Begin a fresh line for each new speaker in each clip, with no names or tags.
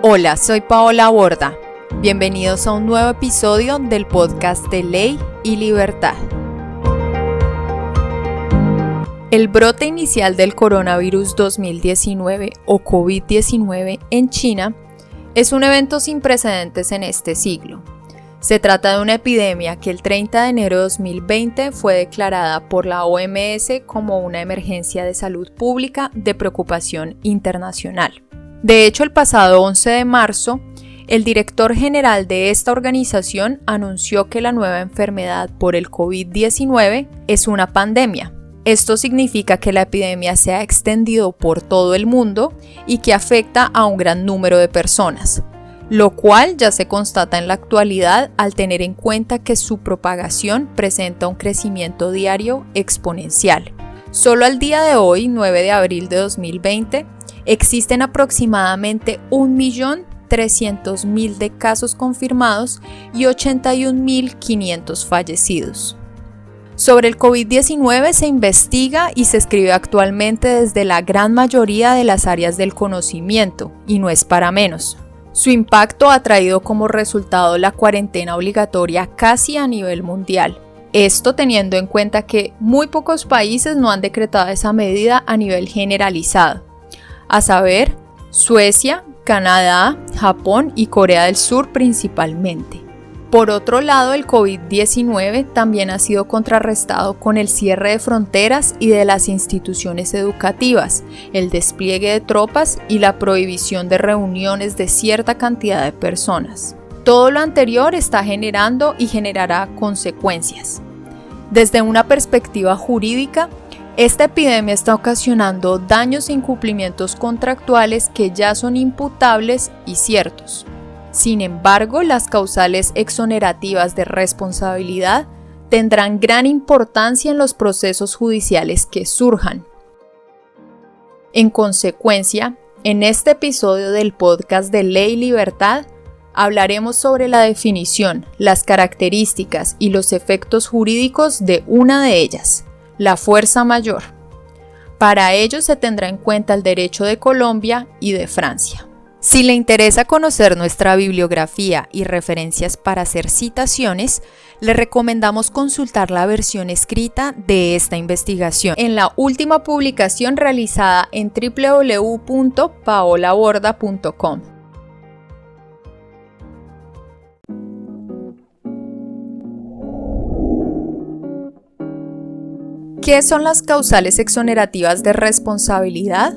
Hola, soy Paola Borda. Bienvenidos a un nuevo episodio del podcast de Ley y Libertad. El brote inicial del coronavirus 2019 o COVID-19 en China es un evento sin precedentes en este siglo. Se trata de una epidemia que el 30 de enero de 2020 fue declarada por la OMS como una emergencia de salud pública de preocupación internacional. De hecho, el pasado 11 de marzo, el director general de esta organización anunció que la nueva enfermedad por el COVID-19 es una pandemia. Esto significa que la epidemia se ha extendido por todo el mundo y que afecta a un gran número de personas, lo cual ya se constata en la actualidad al tener en cuenta que su propagación presenta un crecimiento diario exponencial. Solo al día de hoy, 9 de abril de 2020, existen aproximadamente 1.300.000 de casos confirmados y 81.500 fallecidos. Sobre el COVID-19 se investiga y se escribe actualmente desde la gran mayoría de las áreas del conocimiento, y no es para menos. Su impacto ha traído como resultado la cuarentena obligatoria casi a nivel mundial. Esto teniendo en cuenta que muy pocos países no han decretado esa medida a nivel generalizado, a saber, Suecia, Canadá, Japón y Corea del Sur principalmente. Por otro lado, el COVID-19 también ha sido contrarrestado con el cierre de fronteras y de las instituciones educativas, el despliegue de tropas y la prohibición de reuniones de cierta cantidad de personas. Todo lo anterior está generando y generará consecuencias. Desde una perspectiva jurídica, esta epidemia está ocasionando daños e incumplimientos contractuales que ya son imputables y ciertos. Sin embargo, las causales exonerativas de responsabilidad tendrán gran importancia en los procesos judiciales que surjan. En consecuencia, en este episodio del podcast de Ley y Libertad, hablaremos sobre la definición, las características y los efectos jurídicos de una de ellas, la fuerza mayor. Para ello se tendrá en cuenta el derecho de Colombia y de Francia. Si le interesa conocer nuestra bibliografía y referencias para hacer citaciones, le recomendamos consultar la versión escrita de esta investigación en la última publicación realizada en www.paolaborda.com. ¿Qué son las causales exonerativas de responsabilidad?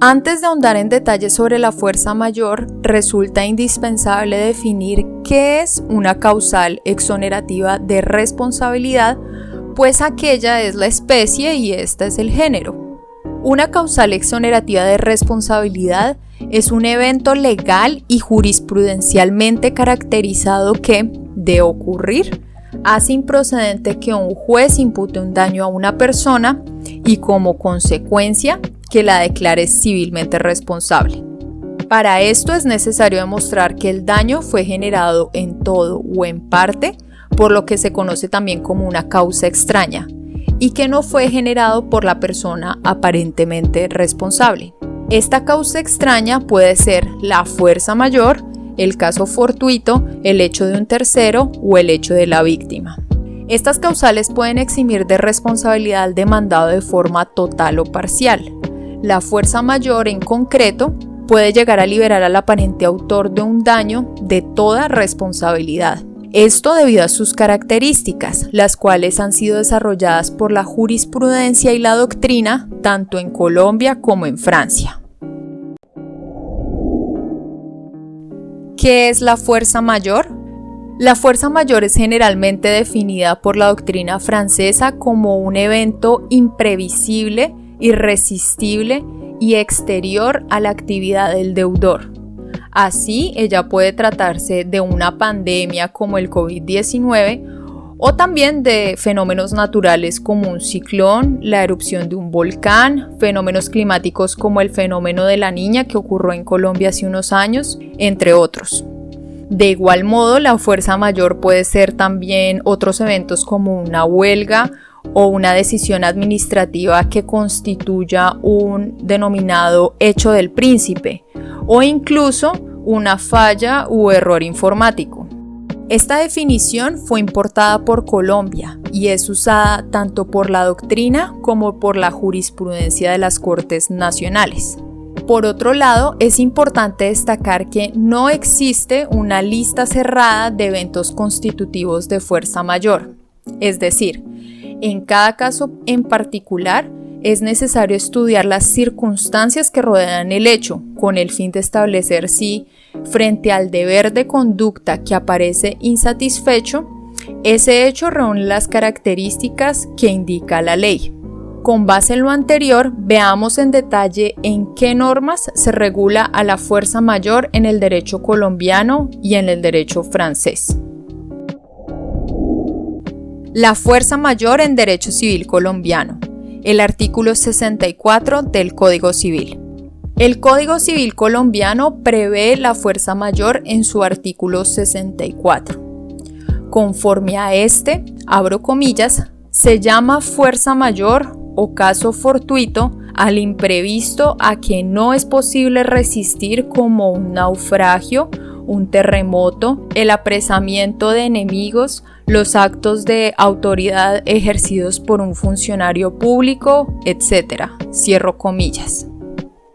Antes de ahondar en detalles sobre la fuerza mayor, resulta indispensable definir qué es una causal exonerativa de responsabilidad, pues aquella es la especie y esta es el género. Una causal exonerativa de responsabilidad es un evento legal y jurisprudencialmente caracterizado que, de ocurrir, hace improcedente que un juez impute un daño a una persona y como consecuencia que la declare civilmente responsable. Para esto es necesario demostrar que el daño fue generado en todo o en parte por lo que se conoce también como una causa extraña y que no fue generado por la persona aparentemente responsable. Esta causa extraña puede ser la fuerza mayor, el caso fortuito, el hecho de un tercero o el hecho de la víctima. Estas causales pueden eximir de responsabilidad al demandado de forma total o parcial. La fuerza mayor en concreto puede llegar a liberar al aparente autor de un daño de toda responsabilidad. Esto debido a sus características, las cuales han sido desarrolladas por la jurisprudencia y la doctrina tanto en Colombia como en Francia. ¿Qué es la fuerza mayor? La fuerza mayor es generalmente definida por la doctrina francesa como un evento imprevisible, irresistible y exterior a la actividad del deudor. Así, ella puede tratarse de una pandemia como el COVID-19 o también de fenómenos naturales como un ciclón, la erupción de un volcán, fenómenos climáticos como el fenómeno de la Niña que ocurrió en Colombia hace unos años, entre otros. De igual modo, la fuerza mayor puede ser también otros eventos como una huelga o una decisión administrativa que constituya un denominado hecho del príncipe o incluso una falla u error informático. Esta definición fue importada por Colombia y es usada tanto por la doctrina como por la jurisprudencia de las Cortes Nacionales. Por otro lado, es importante destacar que no existe una lista cerrada de eventos constitutivos de fuerza mayor. Es decir, en cada caso en particular, es necesario estudiar las circunstancias que rodean el hecho, con el fin de establecer si, frente al deber de conducta que aparece insatisfecho, ese hecho reúne las características que indica la ley. Con base en lo anterior, veamos en detalle en qué normas se regula a la fuerza mayor en el derecho colombiano y en el derecho francés. La fuerza mayor en derecho civil colombiano. El artículo 64 del Código Civil. El Código Civil colombiano prevé la fuerza mayor en su artículo 64. Conforme a este, abro comillas, se llama fuerza mayor o caso fortuito al imprevisto a que no es posible resistir, como un naufragio, un terremoto, el apresamiento de enemigos, los actos de autoridad ejercidos por un funcionario público, etc. Cierro comillas.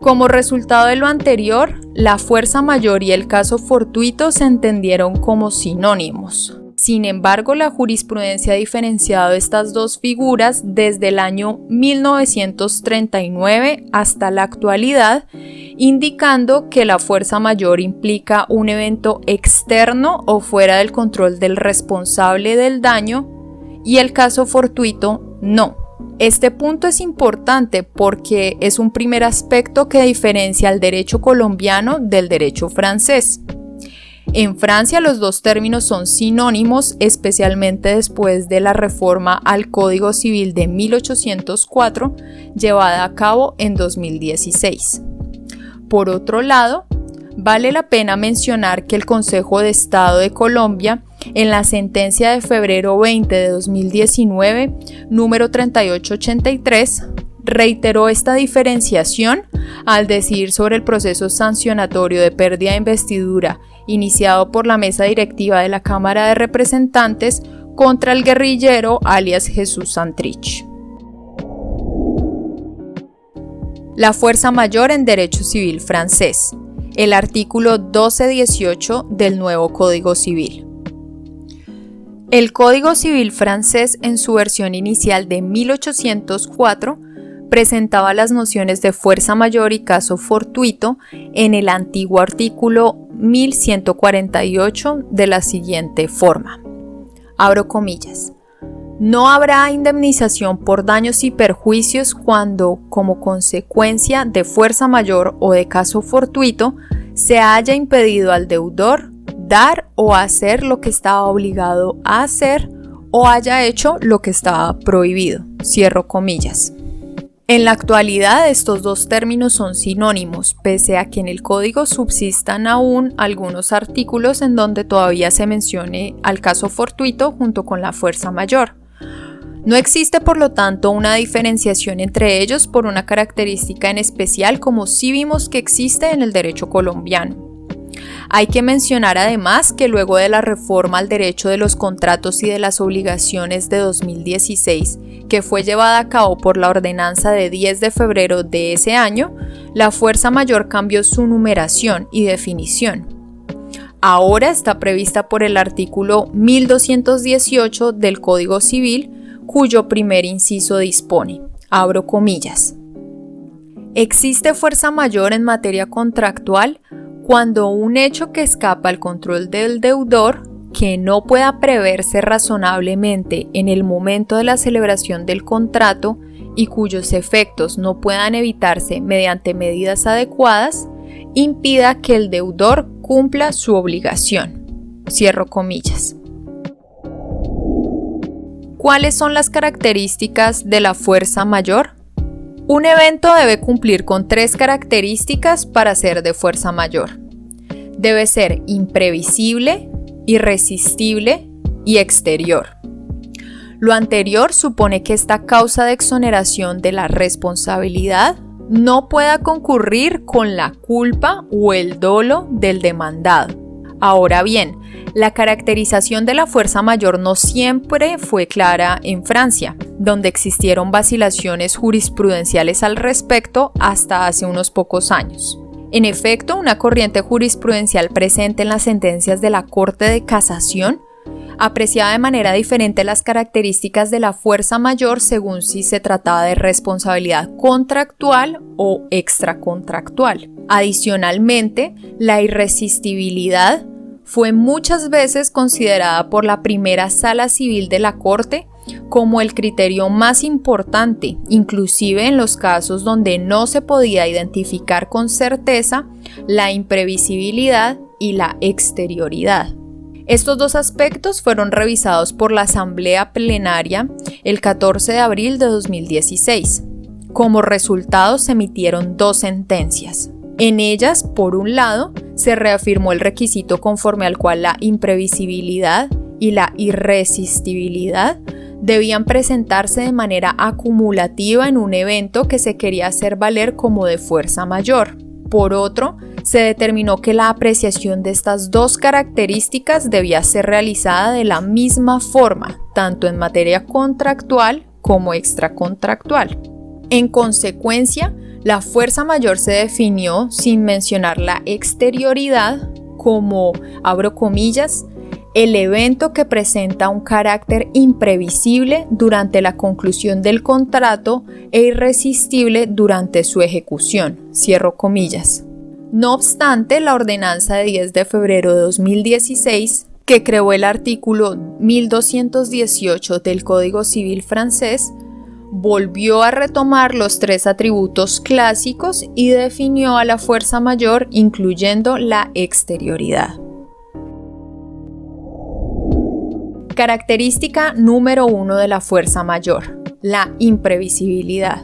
Como resultado de lo anterior, la fuerza mayor y el caso fortuito se entendieron como sinónimos. Sin embargo, la jurisprudencia ha diferenciado estas dos figuras desde el año 1939 hasta la actualidad, indicando que la fuerza mayor implica un evento externo o fuera del control del responsable del daño y el caso fortuito no. Este punto es importante porque es un primer aspecto que diferencia el derecho colombiano del derecho francés. En Francia los dos términos son sinónimos, especialmente después de la reforma al Código Civil de 1804, llevada a cabo en 2016. Por otro lado, vale la pena mencionar que el Consejo de Estado de Colombia, en la sentencia de febrero 20 de 2019, número 3883, reiteró esta diferenciación al decidir sobre el proceso sancionatorio de pérdida de investidura iniciado por la mesa directiva de la Cámara de Representantes contra el guerrillero alias Jesús Santrich. La fuerza mayor en derecho civil francés. El artículo 1218 del nuevo Código Civil. El Código Civil francés, en su versión inicial de 1804, presentaba las nociones de fuerza mayor y caso fortuito en el antiguo artículo 1148 de la siguiente forma. Abro comillas. No habrá indemnización por daños y perjuicios cuando, como consecuencia de fuerza mayor o de caso fortuito, se haya impedido al deudor dar o hacer lo que estaba obligado a hacer o haya hecho lo que estaba prohibido. Cierro comillas. En la actualidad estos dos términos son sinónimos, pese a que en el código subsistan aún algunos artículos en donde todavía se mencione al caso fortuito junto con la fuerza mayor. No existe, por lo tanto, una diferenciación entre ellos por una característica en especial, como sí vimos que existe en el derecho colombiano. Hay que mencionar además que luego de la reforma al derecho de los contratos y de las obligaciones de 2016, que fue llevada a cabo por la ordenanza de 10 de febrero de ese año, la fuerza mayor cambió su numeración y definición. Ahora está prevista por el artículo 1218 del Código Civil, cuyo primer inciso dispone, abro comillas, existe fuerza mayor en materia contractual cuando un hecho que escapa al control del deudor, que no pueda preverse razonablemente en el momento de la celebración del contrato y cuyos efectos no puedan evitarse mediante medidas adecuadas, impida que el deudor cumpla su obligación. Cierro comillas. ¿Cuáles son las características de la fuerza mayor? Un evento debe cumplir con 3 características para ser de fuerza mayor. Debe ser imprevisible, irresistible y exterior. Lo anterior supone que esta causa de exoneración de la responsabilidad, no pueda concurrir con la culpa o el dolo del demandado. Ahora bien, la caracterización de la fuerza mayor no siempre fue clara en Francia, donde existieron vacilaciones jurisprudenciales al respecto hasta hace unos pocos años. En efecto, una corriente jurisprudencial presente en las sentencias de la Corte de Casación apreciaba de manera diferente las características de la fuerza mayor según si se trataba de responsabilidad contractual o extracontractual. Adicionalmente, la irresistibilidad fue muchas veces considerada por la primera sala civil de la Corte como el criterio más importante, inclusive en los casos donde no se podía identificar con certeza la imprevisibilidad y la exterioridad. Estos dos aspectos fueron revisados por la Asamblea Plenaria el 14 de abril de 2016. Como resultado se emitieron dos sentencias. En ellas, por un lado, se reafirmó el requisito conforme al cual la imprevisibilidad y la irresistibilidad debían presentarse de manera acumulativa en un evento que se quería hacer valer como de fuerza mayor. Por otro, se determinó que la apreciación de estas dos características debía ser realizada de la misma forma, tanto en materia contractual como extracontractual. En consecuencia, la fuerza mayor se definió sin mencionar la exterioridad como, abro comillas, el evento que presenta un carácter imprevisible durante la conclusión del contrato e irresistible durante su ejecución, cierro comillas. No obstante, la ordenanza de 10 de febrero de 2016, que creó el artículo 1218 del Código Civil francés, volvió a retomar los tres atributos clásicos y definió a la fuerza mayor incluyendo la exterioridad. Característica número 1 de la fuerza mayor, la imprevisibilidad.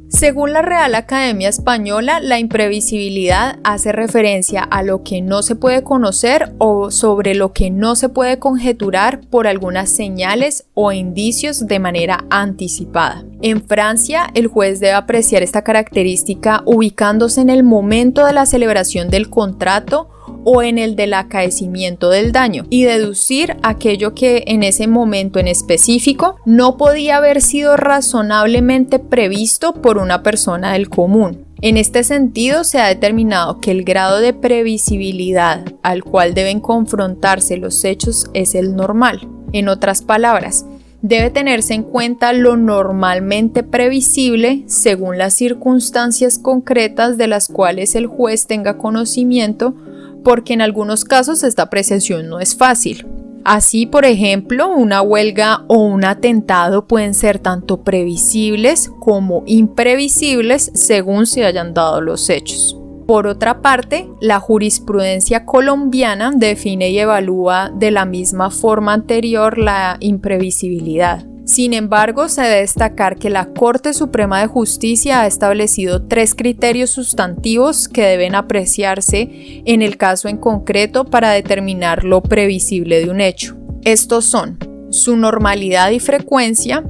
Según la Real Academia Española, la imprevisibilidad hace referencia a lo que no se puede conocer o sobre lo que no se puede conjeturar por algunas señales o indicios de manera anticipada. En Francia, el juez debe apreciar esta característica ubicándose en el momento de la celebración del contrato o en el del acaecimiento del daño y deducir aquello que en ese momento en específico no podía haber sido razonablemente previsto por una persona del común. En este sentido, se ha determinado que el grado de previsibilidad al cual deben confrontarse los hechos es el normal. En otras palabras, debe tenerse en cuenta lo normalmente previsible según las circunstancias concretas de las cuales el juez tenga conocimiento, porque en algunos casos esta apreciación no es fácil. Así, por ejemplo, una huelga o un atentado pueden ser tanto previsibles como imprevisibles según se hayan dado los hechos. Por otra parte, la jurisprudencia colombiana define y evalúa de la misma forma anterior la imprevisibilidad. Sin embargo, se debe destacar que la Corte Suprema de Justicia ha establecido 3 criterios sustantivos que deben apreciarse en el caso en concreto para determinar lo previsible de un hecho. Estos son su normalidad y frecuencia,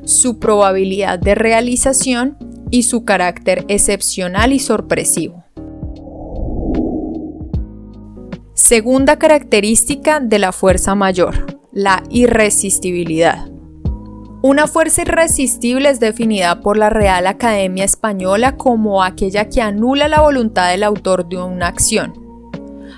su probabilidad de realización y su carácter excepcional y sorpresivo. Segunda característica de la fuerza mayor, la irresistibilidad. Una fuerza irresistible es definida por la Real Academia Española como aquella que anula la voluntad del autor de una acción,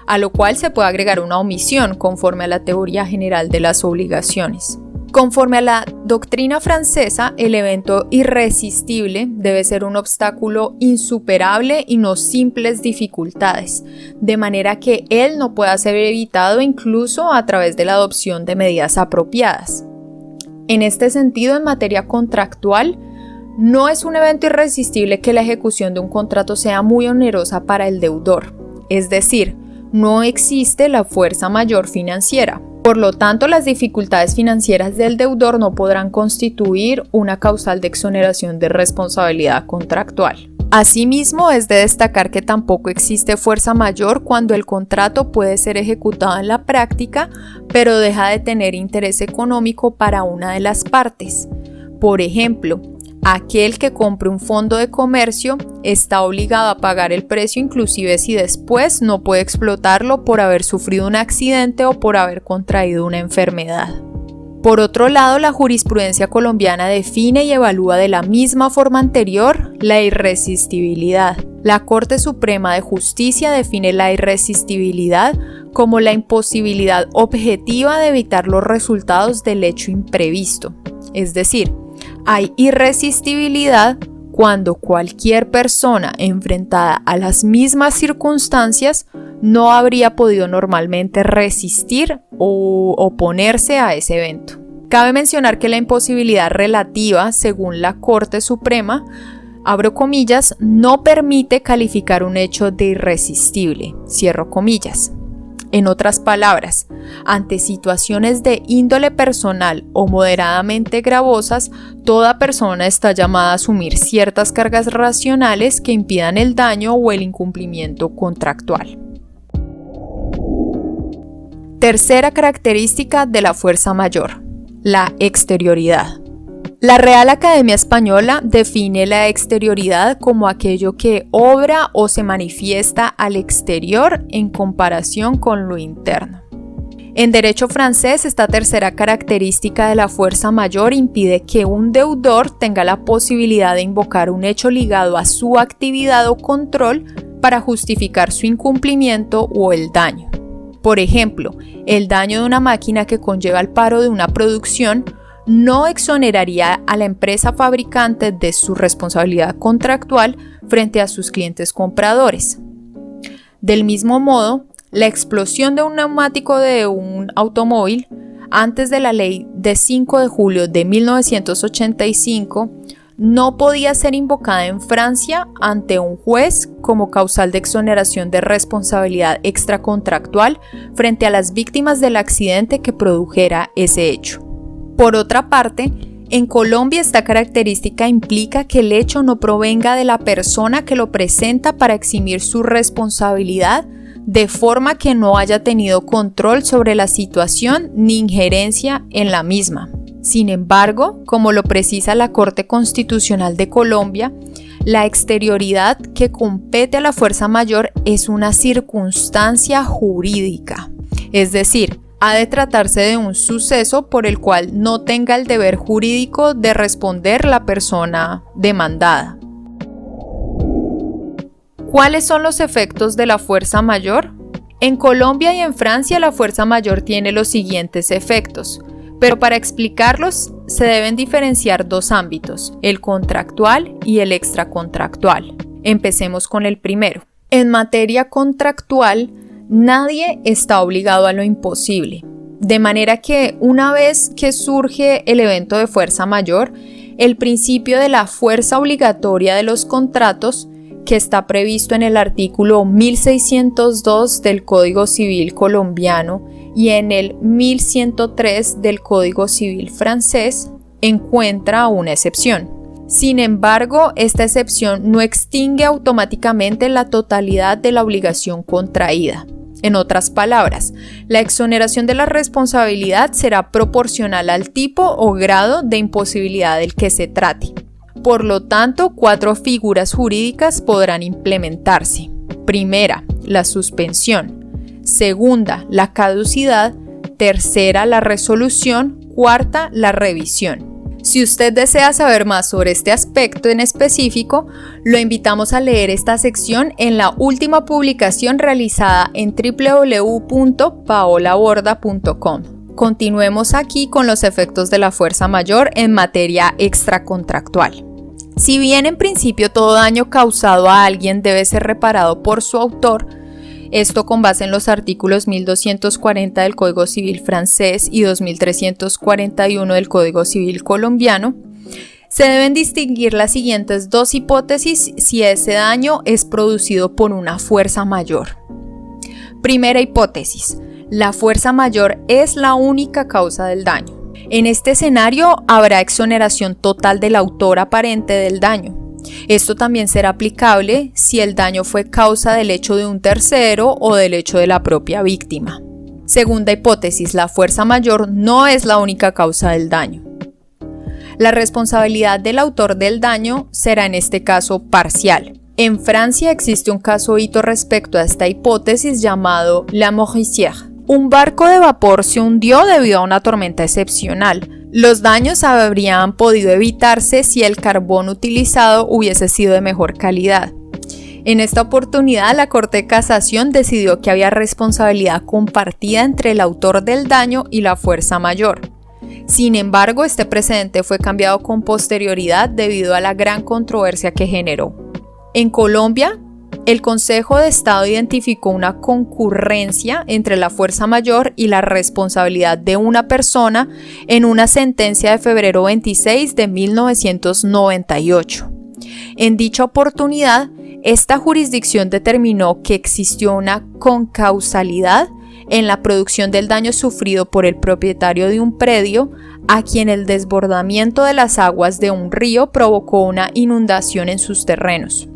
a lo cual se puede agregar una omisión conforme a la teoría general de las obligaciones. Conforme a la doctrina francesa, el evento irresistible debe ser un obstáculo insuperable y no simples dificultades, de manera que él no pueda ser evitado incluso a través de la adopción de medidas apropiadas. En este sentido, en materia contractual, no es un evento irresistible que la ejecución de un contrato sea muy onerosa para el deudor, es decir, no existe la fuerza mayor financiera. Por lo tanto, las dificultades financieras del deudor no podrán constituir una causal de exoneración de responsabilidad contractual. Asimismo, es de destacar que tampoco existe fuerza mayor cuando el contrato puede ser ejecutado en la práctica, pero deja de tener interés económico para una de las partes. Por ejemplo, Aquel que compre un fondo de comercio está obligado a pagar el precio inclusive si después no puede explotarlo por haber sufrido un accidente o por haber contraído una enfermedad. Por otro lado, la jurisprudencia colombiana define y evalúa de la misma forma anterior la irresistibilidad. La Corte Suprema de Justicia define la irresistibilidad como la imposibilidad objetiva de evitar los resultados del hecho imprevisto. Es decir, hay irresistibilidad cuando cualquier persona enfrentada a las mismas circunstancias no habría podido normalmente resistir o oponerse a ese evento. Cabe mencionar que la imposibilidad relativa, según la Corte Suprema, abro comillas, no permite calificar un hecho de irresistible, cierro comillas. En otras palabras, ante situaciones de índole personal o moderadamente gravosas, toda persona está llamada a asumir ciertas cargas racionales que impidan el daño o el incumplimiento contractual. Tercera característica de la fuerza mayor, la exterioridad. La Real Academia Española define la exterioridad como aquello que obra o se manifiesta al exterior en comparación con lo interno. En derecho francés, esta tercera característica de la fuerza mayor impide que un deudor tenga la posibilidad de invocar un hecho ligado a su actividad o control para justificar su incumplimiento o el daño. Por ejemplo, el daño de una máquina que conlleva el paro de una producción no exoneraría a la empresa fabricante de su responsabilidad contractual frente a sus clientes compradores. Del mismo modo, la explosión de un neumático de un automóvil antes de la ley de 5 de julio de 1985 no podía ser invocada en Francia ante un juez como causal de exoneración de responsabilidad extracontractual frente a las víctimas del accidente que produjera ese hecho. Por otra parte, en Colombia esta característica implica que el hecho no provenga de la persona que lo presenta para eximir su responsabilidad de forma que no haya tenido control sobre la situación ni injerencia en la misma. Sin embargo, como lo precisa la Corte Constitucional de Colombia, la exterioridad que compete a la fuerza mayor es una circunstancia jurídica, es decir, ha de tratarse de un suceso por el cual no tenga el deber jurídico de responder la persona demandada. ¿Cuáles son los efectos de la fuerza mayor? En Colombia y en Francia la fuerza mayor tiene los siguientes efectos, pero para explicarlos se deben diferenciar dos ámbitos, el contractual y el extracontractual. Empecemos con el primero. En materia contractual, nadie está obligado a lo imposible, de manera que una vez que surge el evento de fuerza mayor, el principio de la fuerza obligatoria de los contratos, que está previsto en el artículo 1602 del Código Civil colombiano y en el 1103 del Código Civil francés, encuentra una excepción. Sin embargo, esta excepción no extingue automáticamente la totalidad de la obligación contraída. En otras palabras, la exoneración de la responsabilidad será proporcional al tipo o grado de imposibilidad del que se trate. Por lo tanto, 4 figuras jurídicas podrán implementarse. Primera, la suspensión. Segunda, la caducidad. Tercera, la resolución. Cuarta, la revisión. Si usted desea saber más sobre este aspecto en específico, lo invitamos a leer esta sección en la última publicación realizada en www.paolaborda.com. Continuemos aquí con los efectos de la fuerza mayor en materia extracontractual. Si bien en principio todo daño causado a alguien debe ser reparado por su autor, esto con base en los artículos 1240 del Código Civil francés y 2341 del Código Civil colombiano, se deben distinguir las siguientes dos hipótesis si ese daño es producido por una fuerza mayor. Primera hipótesis: la fuerza mayor es la única causa del daño. En este escenario habrá exoneración total del autor aparente del daño. Esto también será aplicable si el daño fue causa del hecho de un tercero o del hecho de la propia víctima. Segunda hipótesis: la fuerza mayor no es la única causa del daño. La responsabilidad del autor del daño será en este caso parcial. En Francia existe un caso hito respecto a esta hipótesis llamado La Mauricière. Un barco de vapor se hundió debido a una tormenta excepcional. Los daños habrían podido evitarse si el carbón utilizado hubiese sido de mejor calidad. En esta oportunidad, la Corte de Casación decidió que había responsabilidad compartida entre el autor del daño y la fuerza mayor. Sin embargo, este precedente fue cambiado con posterioridad debido a la gran controversia que generó. En Colombia, el Consejo de Estado identificó una concurrencia entre la fuerza mayor y la responsabilidad de una persona en una sentencia de febrero 26 de 1998. En dicha oportunidad, esta jurisdicción determinó que existió una concausalidad en la producción del daño sufrido por el propietario de un predio a quien el desbordamiento de las aguas de un río provocó una inundación en sus terrenos.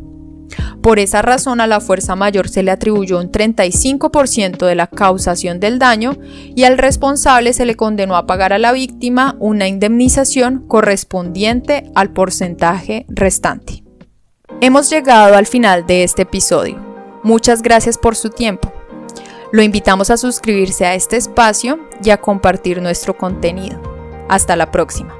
Por esa razón, a la fuerza mayor se le atribuyó un 35% de la causación del daño y al responsable se le condenó a pagar a la víctima una indemnización correspondiente al porcentaje restante. Hemos llegado al final de este episodio. Muchas gracias por su tiempo. Lo invitamos a suscribirse a este espacio y a compartir nuestro contenido. Hasta la próxima.